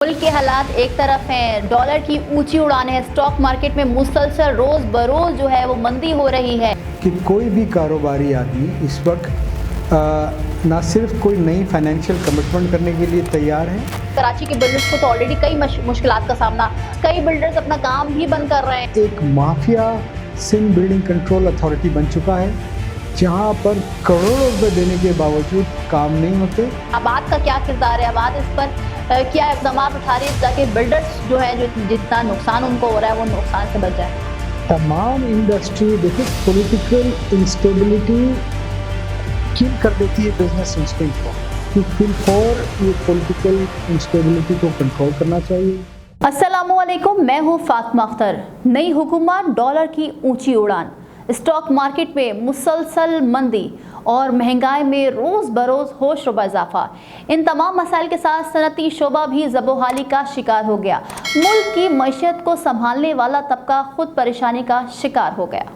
मुल्क के हालात एक तरफ हैं, डॉलर की ऊंची उड़ान है, स्टॉक मार्केट में मुसलसल रोज बरोज जो है वो मंदी हो रही है कि कोई भी कारोबारी आदमी इस वक्त ना सिर्फ कोई नई फाइनेंशियल कमिटमेंट करने के लिए तैयार है। कराची के बिल्डर्स को तो ऑलरेडी कई मुश्किलात का सामना, कई बिल्डर्स अपना काम ही बंद कर रहे हैं। एक mafia Sindh building control authority बन चुका है जहां पर करोड़ों रुपए देने के बावजूद काम नहीं होते। आबाद का क्या किरदार है, आबाद इस पर क्या इक़दाम उठा रहे हैं ताकि बिल्डर्स जो है जो जितना नुकसान उनको हो रहा है वो नुकसान से बच जाए। तमाम इंडस्ट्री देखिए पॉलिटिकल इंस्टेबिलिटी किल कर देती है बिजनेस इंस्टिंक्ट को, कि फिर और ये पॉलिटिकल इंस्टेबिलिटी को कंट्रोल करना चाहिए। अस्सलामुअलैकुम, मैं हूँ फातिमा अख्तर। नई हुकूमत, डॉलर की ऊंची उड़ान, स्टॉक मार्केट में मुसलसल मंदी और महंगाई में रोज़ बरोज़ होश रुबा इजाफा, इन तमाम मसाइल के साथ सनती शोबा भी ज़बोहाली का शिकार हो गया। मुल्क की मईशत को संभालने वाला तबका खुद परेशानी का शिकार हो गया।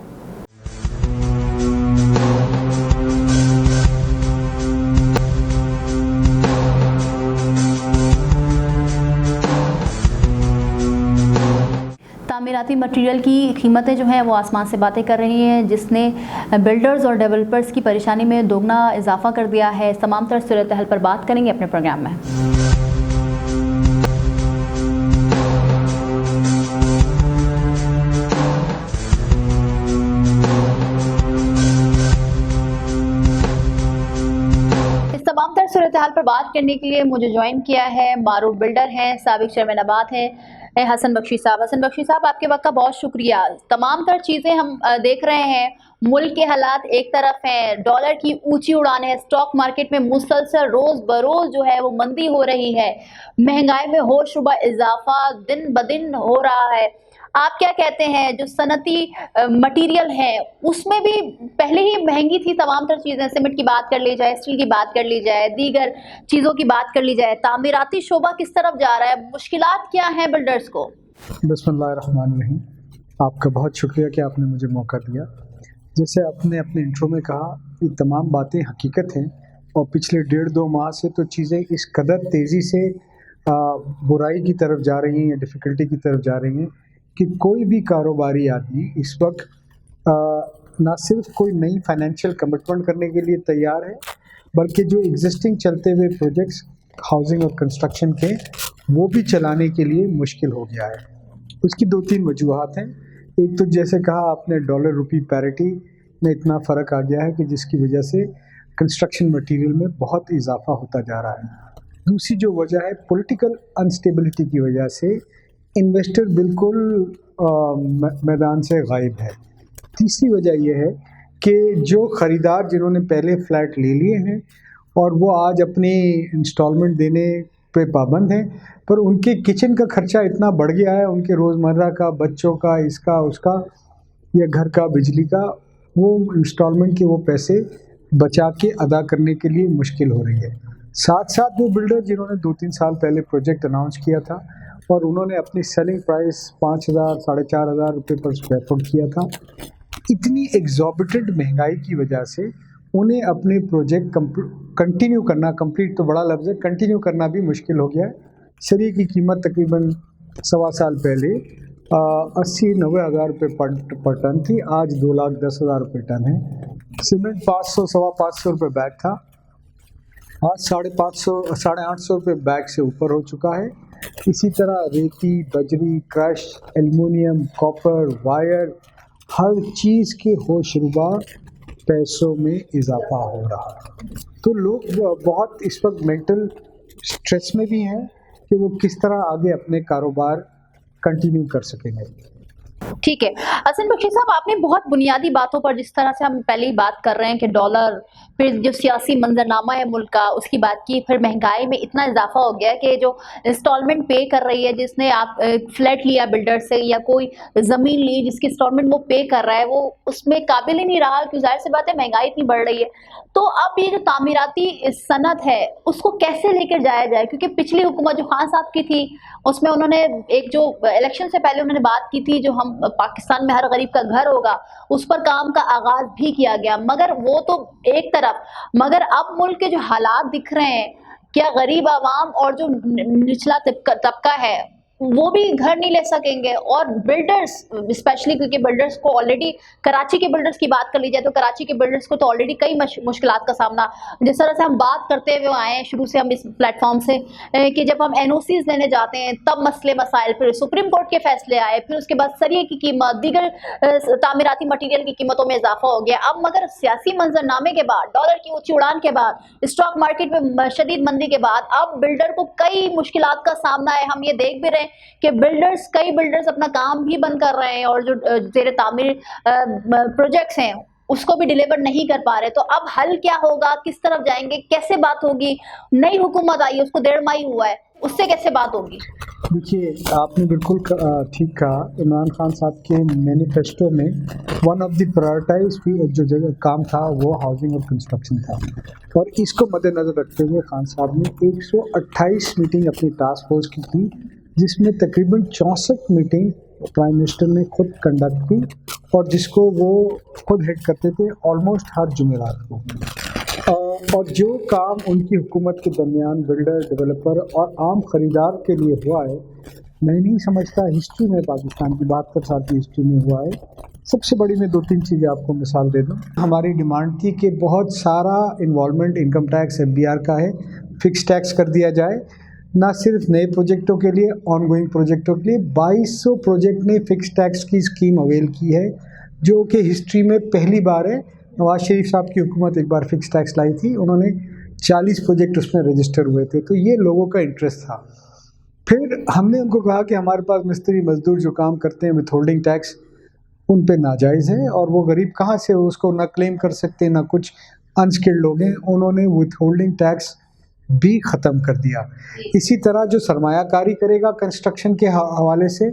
तामीराती मटेरियल की कीमतें जो हैं वो आसमान से बातें कर रही हैं, जिसने बिल्डर्स और डेवलपर्स की परेशानी में दोगुना इजाफा कर दिया है। इस तमाम तरह सूरत हाल पर बात करेंगे अपने प्रोग्राम में। तमाम तरह सूरत हाल पर बात करने के लिए मुझे ज्वाइन किया है मारूफ बिल्डर हैं, साबिक चेयरमैन आबाद हैं, हसन बख्शी साहब। हसन बख्शी साहब, आपके वक्त का बहुत शुक्रिया। तमाम तरह चीज़ें हम देख रहे हैं, मुल्क के हालात एक तरफ हैं, डॉलर की ऊंची उड़ान है, स्टॉक मार्केट में मुसलसल रोज़ बरोज़ जो है वो मंदी हो रही है, महंगाई में होश रुबा इजाफा दिन ब दिन हो रहा है। आप क्या कहते हैं, जो सनती मटेरियल है उसमें भी पहले ही महंगी थी तमाम तर चीज़ें, सीमेंट की बात कर ली जाए, स्टील की बात कर ली जाए, दीगर चीज़ों की बात कर ली जाए, तामीराती शोबा किस तरफ जा रहा है, मुश्किलात क्या हैं बिल्डर्स को? बिस्मिल्लाहिर्रहमानिर्रहीम। आपका बहुत शुक्रिया कि आपने मुझे मौका दिया। जैसे आपने अपने इंट्रो में कहा, ये तमाम बातें हकीकत हैं और पिछले 1.5-2 माह से तो चीज़ें इस कदर तेज़ी से बुराई की तरफ जा रही हैं या डिफ़िकल्टी की तरफ जा रही हैं कि कोई भी कारोबारी आदमी इस वक्त ना सिर्फ कोई नई फाइनेंशियल कमिटमेंट करने के लिए तैयार है, बल्कि जो एग्जिस्टिंग चलते हुए प्रोजेक्ट्स हाउसिंग और कंस्ट्रक्शन के वो भी चलाने के लिए मुश्किल हो गया है। उसकी 2-3 वजूहात हैं। एक तो जैसे कहा आपने, डॉलर रुपी पैरिटी में इतना फ़र्क आ गया है कि जिसकी वजह से कंस्ट्रक्शन मटेरियल में बहुत इजाफा होता जा रहा है। दूसरी जो वजह है, पॉलिटिकल अनस्टेबिलिटी की वजह से इन्वेस्टर बिल्कुल मैदान से गायब है। तीसरी वजह यह है कि जो ख़रीदार जिन्होंने पहले फ़्लैट ले लिए हैं और वो आज अपनी इंस्टॉलमेंट देने पे पाबंद हैं, पर उनके किचन का खर्चा इतना बढ़ गया है, उनके रोज़मर्रा का, बच्चों का, इसका उसका या घर का, बिजली का, वो इंस्टॉलमेंट के वो पैसे बचा के अदा करने के लिए मुश्किल हो रही है। साथ साथ वो बिल्डर जिन्होंने 2-3 साल पहले प्रोजेक्ट अनाउंस किया था और उन्होंने अपनी सेलिंग प्राइस 5,000 साढ़े 4,000 रुपये पर स्क्वायर फुट किया था, इतनी एग्जॉर्बिटेंट महंगाई की वजह से उन्हें अपने प्रोजेक्ट कंटिन्यू करना, कंप्लीट तो बड़ा लफ्ज़ है, कंटिन्यू करना भी मुश्किल हो गया है। सरिये की कीमत तकरीबन 1.25 साल पहले 80-90 हज़ार रुपये पर टन थी, आज 2,10,000 रुपये टन है। सीमेंट 500-525 रुपये बैग था, आज 550-800 रुपये बैग से ऊपर हो चुका है। इसी तरह रेती, बजरी, क्रश, एल्युमिनियम, कॉपर, वायर, हर चीज़ के होशरुबा पैसों में इजाफा हो रहा है। तो लोग बहुत इस वक्त मेंटल स्ट्रेस में भी हैं कि वो किस तरह आगे अपने कारोबार कंटिन्यू कर सकेंगे। ठीक है हसन बख्शी साहब, आपने बहुत बुनियादी बातों पर, जिस तरह से हम पहले ही बात कर रहे हैं कि डॉलर, फिर जो सियासी मंजरनामा है मुल्क का, उसकी बात की, फिर महंगाई में इतना इजाफा हो गया कि जो इंस्टॉलमेंट पे कर रही है, जिसने आप फ्लैट लिया बिल्डर से या कोई ज़मीन ली जिसकी इंस्टॉलमेंट वो पे कर रहा है, वो उसमें काबिल ही नहीं रहा, क्योंकि जाहिर सी बात है महंगाई इतनी बढ़ रही है। तो अब ये जो तामीराती सनत है उसको कैसे लेकर जाया जाए, क्योंकि पिछली हुकूमत जो खान साहब की थी उसमें उन्होंने एक जो इलेक्शन से पहले उन्होंने बात की थी, जो हम पाकिस्तान में हर गरीब का घर होगा, उस पर काम का आगाज भी किया गया, मगर वो तो एक तरफ, मगर अब मुल्क के जो हालात दिख रहे हैं क्या गरीब आवाम और जो निचला तबका है वो भी घर नहीं ले सकेंगे? और बिल्डर्स स्पेशली, क्योंकि बिल्डर्स को ऑलरेडी, कराची के बिल्डर्स की बात कर ली जाए तो कराची के बिल्डर्स को तो ऑलरेडी कई मुश्किलात का सामना, जिस तरह से हम बात करते हुए आए हैं शुरू से हम इस प्लेटफॉर्म से, कि जब हम एनओसीज लेने जाते हैं तब मसले मसाइल, फिर सुप्रीम कोर्ट के फैसले आए, फिर उसके बाद सरिये की कीमत, दीगर तामीराती मटीरियल की कीमतों में इजाफा हो गया। अब मगर सियासी मंजरनामे के बाद, डॉलर की ऊंची उड़ान के बाद, स्टॉक मार्केट में शदीद मंदी के बाद अब बिल्डर को कई मुश्किलात का सामना है। हम ये देख भी रहे हैं कि कई बिल्डर्स अपना काम भी बंद कर रहे हैं और जो जेर तामीर प्रोजेक्ट्स हैं उसको भी डिलीवर नहीं कर पा रहे। तो अब हल क्या होगा, किस तरफ जाएंगे, कैसे बात होगी? नई हुकूमत आई है, उसको 1.5 माह हुआ है, उससे कैसे बात होगी? देखिए, आपने बिल्कुल ठीक कहा। इमरान खान साहब के मैनिफेस्टो में वन ऑफ द प्रायोरिटाइज जो जगह काम था वो हाउसिंग और कंस्ट्रक्शन था, और इसको मद्देनज़र रखते हुए खान साहब ने 128 मीटिंग अपनी टास्क फोर्स की थी, जिसमें तकरीबन 64 मीटिंग प्राइम मिनिस्टर ने खुद कंडक्ट की, और जिसको वो खुद हेड करते थे ऑलमोस्ट हर जुमेरात को। और जो काम उनकी हुकूमत के दरमियान बिल्डर, डेवलपर और आम ख़रीदार के लिए हुआ है, मैं नहीं समझता हिस्ट्री में, पाकिस्तान की 72 साल की हिस्ट्री में हुआ है। सबसे बड़ी मैं 2-3 चीज़ें आपको मिसाल दे दूँ। हमारी डिमांड थी कि बहुत सारा इन्वॉल्वमेंट इनकम टैक्स FBR का है, फिक्स टैक्स कर दिया जाए, ना सिर्फ नए प्रोजेक्टों के लिए, ऑनगोइंग प्रोजेक्टों के लिए। 2200 प्रोजेक्ट ने फिक्स टैक्स की स्कीम अवेल की है, जो कि हिस्ट्री में पहली बार है। नवाज शरीफ साहब की हुकूमत एक बार फिक्स टैक्स लाई थी, उन्होंने 40 प्रोजेक्ट उसमें रजिस्टर हुए थे, तो ये लोगों का इंटरेस्ट था। फिर हमने उनको कहा कि हमारे पास मिस्त्री मजदूर जो काम करते हैं विथ होल्डिंग टैक्स उन पे नाजायज़ है, और वो गरीब कहाँ से उसको ना क्लेम कर सकते, ना कुछ अनस्किल्ड लोग हैं। उन्होंने विथ होल्डिंग टैक्स भी ख़त्म कर दिया। इसी तरह जो सरमायाकारी करेगा कंस्ट्रक्शन के हवाले से,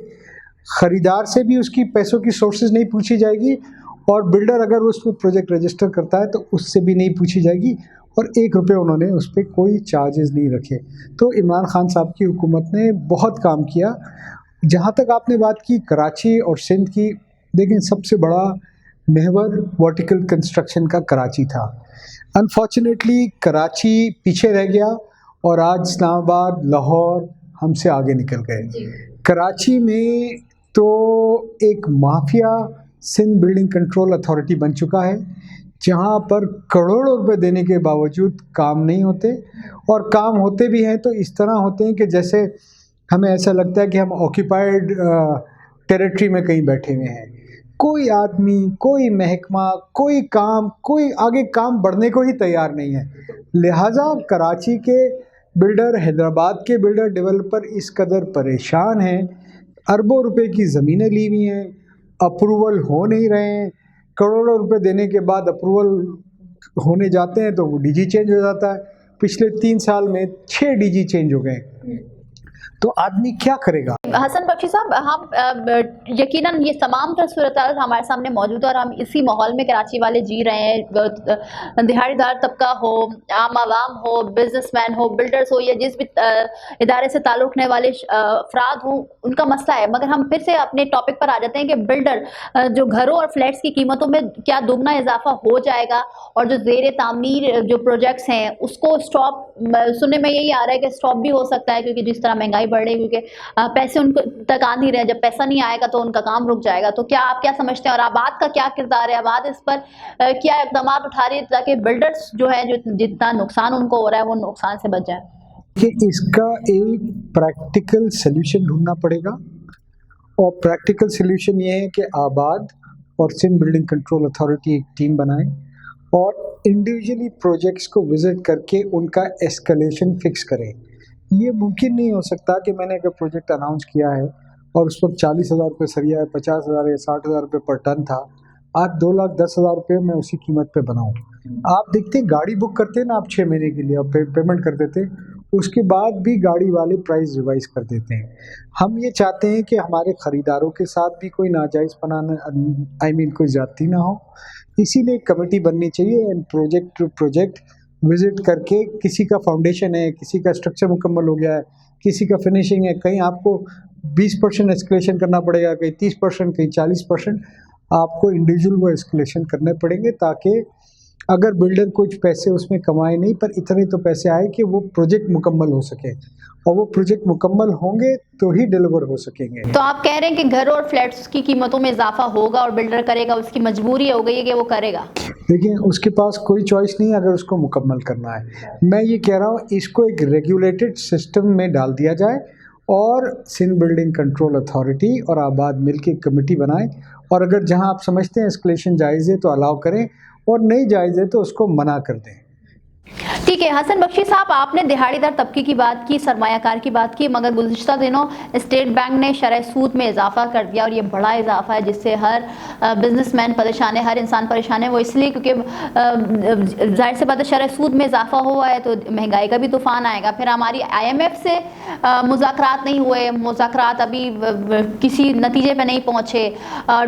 ख़रीदार से भी उसकी पैसों की सोर्सेज नहीं पूछी जाएगी, और बिल्डर अगर उस पर प्रोजेक्ट रजिस्टर करता है तो उससे भी नहीं पूछी जाएगी, और 1 रुपये उन्होंने उस पर कोई चार्जेस नहीं रखे। तो इमरान खान साहब की हुकूमत ने बहुत काम किया। जहाँ तक आपने बात की कराची और सिंध की, देखें सबसे बड़ा महवर वर्टिकल कंस्ट्रक्शन का कराची था। अनफॉर्चुनेटली कराची पीछे रह गया, और आज इस्लामाबाद, लाहौर हमसे आगे निकल गए। कराची में तो एक mafia Sindh building control authority बन चुका है, जहां पर करोड़ों रुपए देने के बावजूद काम नहीं होते, और काम होते भी हैं तो इस तरह होते हैं कि जैसे हमें ऐसा लगता है कि हम ऑक्यूपाइड टेरिटरी में कहीं बैठे हुए हैं। कोई आदमी, कोई महकमा, कोई आगे काम बढ़ने को ही तैयार नहीं है। लिहाजा कराची के बिल्डर, हैदराबाद के बिल्डर, डेवलपर इस कदर परेशान हैं, अरबों रुपए की ज़मीनें ली हुई हैं, अप्रूवल हो नहीं रहे हैं, करोड़ों रुपए देने के बाद अप्रूवल होने जाते हैं तो वो DG चेंज हो जाता है। पिछले 3 साल में 6 DG चेंज हो गए, तो आदमी क्या करेगा? हसन बख्शी साहब, हम यकीनन ये तमाम सूरत हमारे सामने मौजूद है, और हम इसी माहौल में कराची वाले जी रहे हैं। दिहाड़ीदार तबका हो, आम आवाम हो, बिजनेसमैन हो, बिल्डर्स हो, या जिस भी इदारे से ताल्लुक़ रखने वाले अफराद हों, उनका मसला है। मगर हम फिर से अपने टॉपिक पर आ जाते हैं कि बिल्डर जो घरों और फ्लैट्स की कीमतों में क्या दुगना इजाफा हो जाएगा, और जो ज़ेर तामीर जो प्रोजेक्ट्स हैं उसको स्टॉप, सुनने में यही आ रहा है कि स्टॉप भी हो सकता है, क्योंकि जिस तरह महंगाई बढ़ रही है, क्योंकि पैसे उनको तक आ नहीं रहे। जब पैसा नहीं आएगा तो उनका काम रुक जाएगा। तो क्या आप क्या समझते हैं, और आबाद का क्या किरदार है? आबाद इस पर क्या इक़दाम उठा रही है ताकि बिल्डर्स जो है, जो जितना नुकसान उनको हो रहा है वो नुकसान से बच जाए? कि इसका एक प्रैक्टिकल सल्यूशन ढूंढना पड़ेगा, और प्रैक्टिकल सल्यूशन ये है कि आबाद और सिंध बिल्डिंग कंट्रोल अथॉरिटी एक टीम बनाए, और इंडिविजुअली प्रोजेक्ट्स को विजिट करके उनका एस्केलेशन फिक्स करें। ये मुमकिन नहीं हो सकता कि मैंने अगर प्रोजेक्ट अनाउंस किया है और उस वक्त 40,000 रुपये सरिया है, 50,000 या 60,000 रुपये पर टन था, आज 2,10,000 रुपये मैं उसी कीमत पे बनाऊं। आप देखते गाड़ी बुक करते हैं ना आप 6 महीने के लिए, आप पेमेंट कर देते, उसके बाद भी गाड़ी वाले प्राइस रिवाइज कर देते हैं। हम ये चाहते हैं कि हमारे ख़रीदारों के साथ भी कोई नाजायज़ कोई ज़्यादती ना हो, इसीलिए एक कमेटी बननी चाहिए, and project to project visit करके, किसी का फाउंडेशन है, किसी का स्ट्रक्चर मुकम्मल हो गया है, किसी का फिनिशिंग है, कहीं आपको 20% एस्केलेशन करना पड़ेगा, कहीं 30%, कहीं 40%, आपको इंडिविजुअल वो एस्केलेशन करने पड़ेंगे, ताकि अगर बिल्डर कुछ पैसे उसमें कमाए नहीं, पर इतने तो पैसे आए कि वो प्रोजेक्ट मुकम्मल हो सके, और वो प्रोजेक्ट मुकम्मल होंगे तो ही डिलीवर हो सकेंगे। तो आप कह रहे हैं कि घरों और फ्लैट्स की कीमतों में इजाफा होगा और बिल्डर करेगा, उसकी मजबूरी हो गई है कि वो करेगा। देखिए, उसके पास कोई चॉइस नहीं है अगर उसको मुकम्मल करना है। मैं ये कह रहा हूँ, इसको एक रेगुलेटेड सिस्टम में डाल दिया जाए और सिंध बिल्डिंग कंट्रोल अथॉरिटी और आबाद मिल के कमेटी बनाए, और अगर जहाँ आप समझते हैं एस्केलेशन जायज़ है तो अलाउ करें, और नहीं जायज़ है तो उसको मना कर दें। ठीक है हसन बख्शी साहब, आपने दिहाड़ीदार तबके की बात की, सरमायाकार की बात की, मगर गुज़िश्ता दिनों स्टेट बैंक ने शरह सूद में इजाफा कर दिया, और ये बड़ा इजाफा है जिससे हर बिजनेसमैन परेशान है, हर इंसान परेशान है। वो इसलिए क्योंकि जाहिर सी बात है शरह सूद में इजाफा हुआ है तो महंगाई का भी तूफान आएगा। फिर हमारी IMF से मुज़ाकरात नहीं हुए, मुज़ाकरात अभी किसी नतीजे पर नहीं पहुँचे,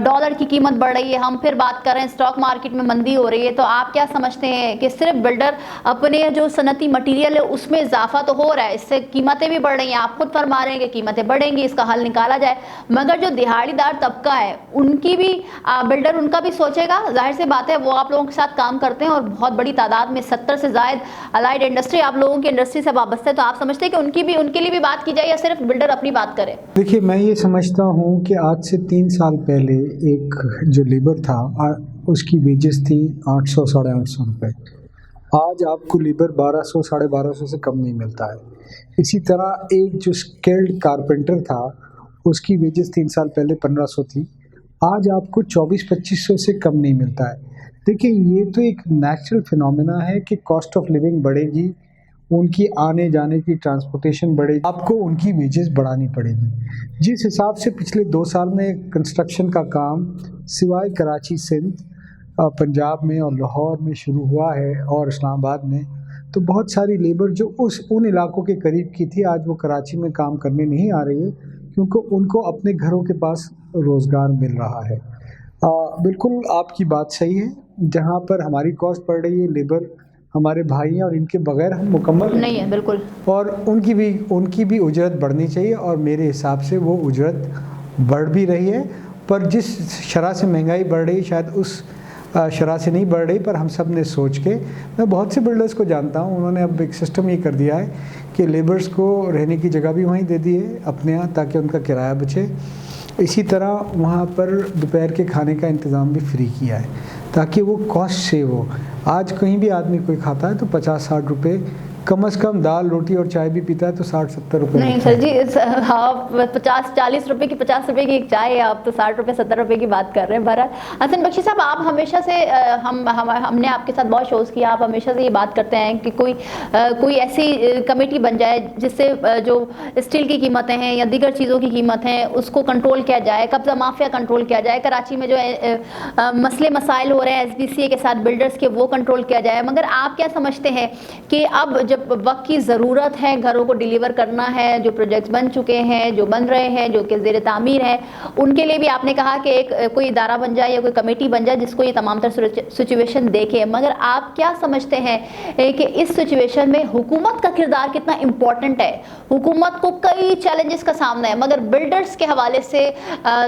डॉलर की कीमत बढ़ रही है, हम फिर बात कर रहे हैं स्टॉक मार्केट में मंदी हो रही है। तो आप क्या समझते हैं कि सिर्फ बिल्डर अपने जो सनती मटीरियल है उसमें इजाफा तो हो रहा है, इससे कीमतें भी बढ़ रही हैं, आप खुद फरमा रहे हैं कि कीमतें बढ़ेंगी, इसका हल निकाला जाए, मगर जो दिहाड़ीदार तबका है उनकी भी बिल्डर उनका भी सोचेगा। जाहिर सी बात है वो आप लोगों के साथ काम करते हैं और बहुत बड़ी तादाद में 70 से ज़ायद अलाइड इंडस्ट्री आप लोगों की इंडस्ट्री से वाबस्ता है, तो आप समझते हैं कि उनके लिए भी बात की जाए या सिर्फ बिल्डर अपनी बात करे? देखिए, मैं ये समझता हूँ कि आज से 3 साल पहले एक जो लेबर था उसकी वेजेस थी 800 साढ़े 800 रुपये। आज आपको लेबर 1200 साढ़े 1200 से कम नहीं मिलता है। इसी तरह एक जो स्किल्ड कारपेंटर था उसकी वेजेस 3 साल पहले 1500 थी, आज आपको 2400-2500 से कम नहीं मिलता है। देखिए, ये तो एक नेचुरल फिनोमेना है कि कॉस्ट ऑफ लिविंग बढ़ेगी, उनकी आने जाने की ट्रांसपोर्टेशन बढ़ेगी, आपको उनकी वेजेस बढ़ानी पड़ेगी। जिस हिसाब से पिछले 2 साल में कंस्ट्रक्शन का काम सिवाय कराची, सिंध, पंजाब में और लाहौर में शुरू हुआ है और इस्लामाबाद में, तो बहुत सारी लेबर जो उन इलाकों के करीब की थी आज वो कराची में काम करने नहीं आ रही है, क्योंकि उनको अपने घरों के पास रोज़गार मिल रहा है। बिल्कुल आपकी बात सही है, जहाँ पर हमारी कॉस्ट बढ़ रही है, लेबर हमारे भाई हैं और इनके बगैर हम मुकम्मल नहीं है, बिल्कुल, और उनकी भी उजरत बढ़नी चाहिए, और मेरे हिसाब से वो उजरत बढ़ भी रही है। पर जिस शरह से महंगाई बढ़ रही है शायद उस शरह से नहीं बढ़ रही, पर हम सब ने सोच के, मैं बहुत से बिल्डर्स को जानता हूँ, उन्होंने अब एक सिस्टम ये कर दिया है कि लेबर्स को रहने की जगह भी वहीं दे दी है अपने यहाँ, ताकि उनका किराया बचे। इसी तरह वहाँ पर दोपहर के खाने का इंतज़ाम भी फ्री किया है ताकि वो कॉस्ट सेव हो। आज कहीं भी आदमी कोई खाता है तो 50-60 रुपये, कम से कम दाल रोटी और चाय भी पीता है तो 60-70 रुपये। नहीं सर जी, हाँ 50-40 रुपए की 50 रुपए की एक चाय है, आप तो 60 रुपए 70 रुपए की बात कर रहे हैं। बहरहाल हसन बख्शी साहब, आप हमेशा से हमने आपके साथ बहुत शोज़ किया, आप हमेशा से ये बात करते हैं कि कोई ऐसी कमेटी बन जाए जिससे जो स्टील की कीमतें हैं या दीगर चीज़ों की कीमत हैं उसको कंट्रोल किया जाए, कब्ज़ा माफिया कंट्रोल किया जाए, कराची में जो मसले मसाइल हो रहे हैं SBCA के साथ बिल्डर्स के वो कंट्रोल किया जाए। मगर आप क्या समझते हैं कि अब जब वक्त की ज़रूरत है, घरों को डिलीवर करना है, जो प्रोजेक्ट्स बन चुके हैं, जो बन रहे हैं, जो कि ज़ेर तामीर है, उनके लिए भी आपने कहा कि एक कोई इदारा बन जाए या कोई कमेटी बन जाए जिसको ये तमाम तर सिचुएशन देखे। मगर आप क्या समझते हैं कि इस सिचुएशन में हुकूमत का किरदार कितना इम्पोर्टेंट है? हुकूमत को कई चैलेंजेस का सामना है, मगर बिल्डर्स के हवाले से,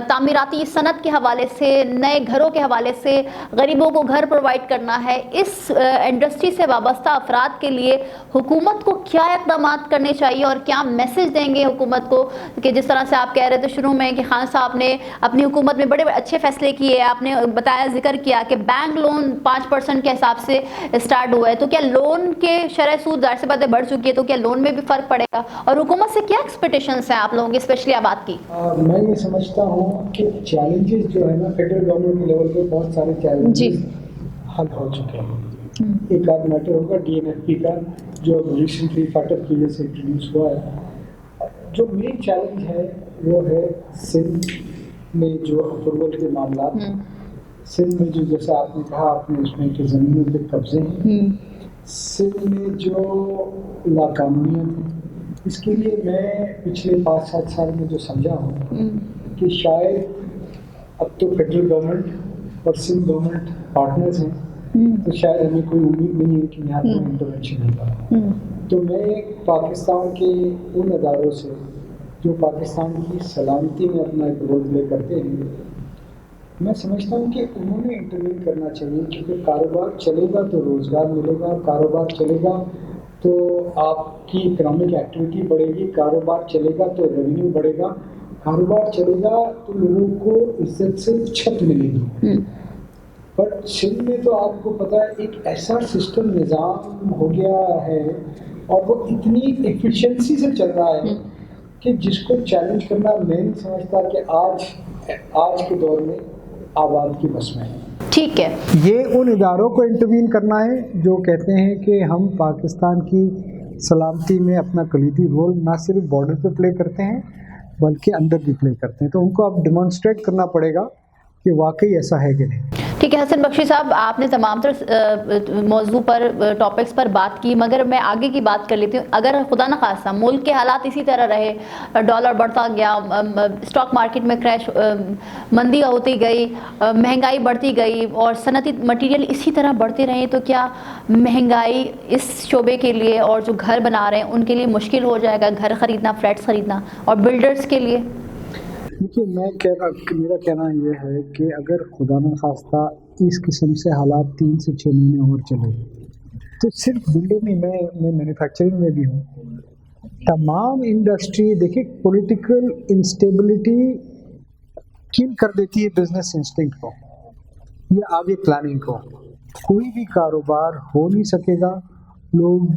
तामीराती सनत के हवाले से, नए घरों के हवाले से, गरीबों को घर प्रोवाइड करना है, इस इंडस्ट्री से वाबस्ता अफराद के लिए हुकूमत को क्या इक़दाम करने चाहिए और क्या मैसेज देंगे हुकूमत को? कि जिस तरह से आप कह रहे थे शुरू में कि खान साहब ने अपनी हुकूमत में बड़े अच्छे फैसले किए, आपने बताया, जिक्र किया कि बैंक लोन 5% के हिसाब से स्टार्ट हुआ है, तो क्या लोन के शरह सूद ज़ाहिर सी बातें बढ़ चुकी है, तो क्या लोन में भी फ़र्क पड़ेगा? और हुकूमत से क्या एक्सपेक्टेशंस हैं आप लोगों की, स्पेशली आबाद की? मैं ये समझता हूँ कि चैलेंजेस जो है ना, फेडरल गवर्नमेंट के लेवल पे बहुत सारे चैलेंजेस हल हो चुके हैं। एक आध मैटर होगा DNFP का जो रिसेंटली फाटक की वजह से इंट्रोड्यूस हुआ है। जो मेन चैलेंज है वो है सिंध में जो अप्रूवल के मामला, सिंध में जो, जैसे आपने कहा आपने उसमें कि ज़मीनों पे कब्जे हैं, सिंध में जो लाकानूनियत है, इसके लिए मैं पिछले 5-7 साल में जो समझा हूँ कि शायद अब तो फेडरल गवर्नमेंट और सिंध गवर्नमेंट पार्टनर्स हैं, तो शायद हमें कोई उम्मीद नहीं है कि यहाँ पर इंटरवेंशन होगा। तो मैं पाकिस्तान के उन अदारों से जो पाकिस्तान की सलामती में अपना एक रोल प्ले करते हैं, मैं समझता हूँ कि उन्होंने इंटरवीन करना चाहिए, क्योंकि कारोबार चलेगा तो रोज़गार मिलेगा, कारोबार चलेगा तो आपकी इकोनॉमिक एक्टिविटी बढ़ेगी, कारोबार चलेगा तो रेवेन्यू बढ़ेगा, कारोबार चलेगा तो लोगों को इज्जत से छत मिलेगी। पर सिंध में तो आपको पता है एक ऐसा सिस्टम निज़ाम हो गया है और वो इतनी एफिशिएंसी से चल रहा है कि जिसको चैलेंज करना मैं नहीं समझता कि आज के दौर में आबाद की बस में है। ठीक है, ये उन इदारों को इंटरवीन करना है जो कहते हैं कि हम पाकिस्तान की सलामती में अपना कलीदी रोल ना सिर्फ बॉर्डर पे प्ले करते हैं बल्कि अंदर भी प्ले करते हैं, तो उनको अब डिमॉन्स्ट्रेट करना पड़ेगा कि वाकई ऐसा है कि नहीं। ठीक है हसन बख्शी साहब, आपने तमाम तर मौजू पर टॉपिक्स पर बात की, मगर मैं आगे की बात कर लेती हूँ। अगर खुदा न खास्ता मुल्क के हालात इसी तरह रहे, डॉलर बढ़ता गया, स्टॉक मार्केट में क्रैश, मंदी होती गई, महंगाई बढ़ती गई और सनती मटीरियल इसी तरह बढ़ते रहे, तो क्या महंगाई इस शोबे के लिए और जो घर बना रहे हैं उनके लिए मुश्किल हो जाएगा, घर ख़रीदना, फ्लैट्स ख़रीदना, और बिल्डर्स के लिए? देखिए, मेरा कहना यह है कि अगर खुदा न खास्ता इस किस्म से हालात 3 से 6 महीने और चले तो सिर्फ बिल्डिंग में, मैं मैन्युफैक्चरिंग में भी हूँ, तमाम इंडस्ट्री, देखिए पॉलिटिकल इंस्टेबिलिटी किल कर देती है बिजनेस इंस्टिंक्ट को या आगे प्लानिंग को। कोई भी कारोबार हो नहीं सकेगा, लोग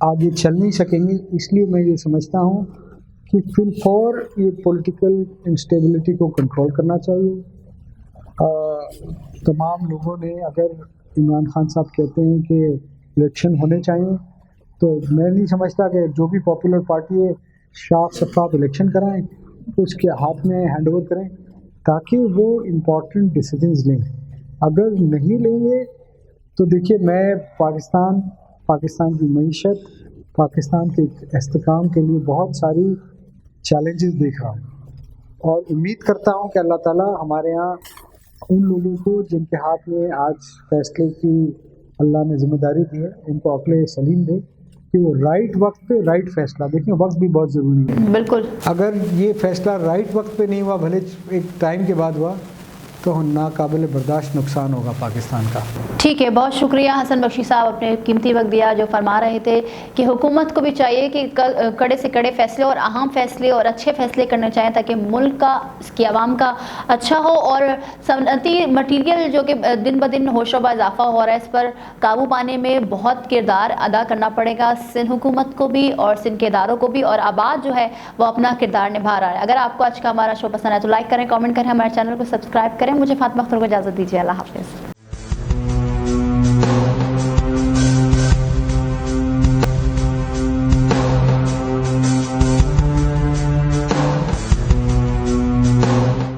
आगे चल नहीं सकेंगे। इसलिए मैं ये समझता हूँ कि फिलफौर ये पॉलिटिकल इंस्टेबिलिटी को कंट्रोल करना चाहिए। तमाम लोगों ने, अगर इमरान खान साहब कहते हैं कि इलेक्शन होने चाहिए, तो मैं नहीं समझता कि जो भी पॉपुलर पार्टी है साफ शफाफ इलेक्शन कराएं, तो उसके हाथ में हैंड ओवर करें ताकि वो इम्पोर्टेंट डिसीजंस लें। अगर नहीं लेंगे तो देखिए, मैं पाकिस्तान की मईशत, पाकिस्तान के इस्तेकाम के लिए बहुत सारी चैलेंजेस देख रहा हूँ और उम्मीद करता हूँ कि अल्लाह ताला हमारे यहाँ उन लोगों को जिनके हाथ में आज फैसले की अल्लाह ने जिम्मेदारी दी है, उनको अक्ल सलीम दे कि वो राइट वक्त पे राइट फैसला। देखिए, वक्त भी बहुत ज़रूरी है। बिल्कुल, अगर ये फैसला राइट वक्त पे नहीं हुआ, भले एक टाइम के बाद हुआ, तो नाकाबिल बर्दाश्त नुकसान होगा पाकिस्तान का। ठीक है, बहुत शुक्रिया हसन बख्शी साहब, अपने कीमती वक्त दिया। जो फरमा रहे थे कि हुकूमत को भी चाहिए कि कड़े से कड़े फैसले और अहम फैसले और अच्छे फैसले करने चाहिए ताकि मुल्क का, इसकी आवाम का अच्छा हो, और सनती मटीरियल जो कि दिन ब दिन होशोबा इजाफा हो रहा है, इस पर काबू पाने में बहुत किरदार अदा करना पड़ेगा सिंध हुकूमत को भी और सिंध के इदारों को भी, और आबाद जो है वो अपना किरदार निभा रहा है। अगर आपको आज का हमारा शो पसंद है तो लाइक करें, कमेंट करें, हमारे चैनल को सब्सक्राइब करें। मुझे फातिमा अख्तर को इजाज़त दीजिए। अल्लाह हाफ़िज़।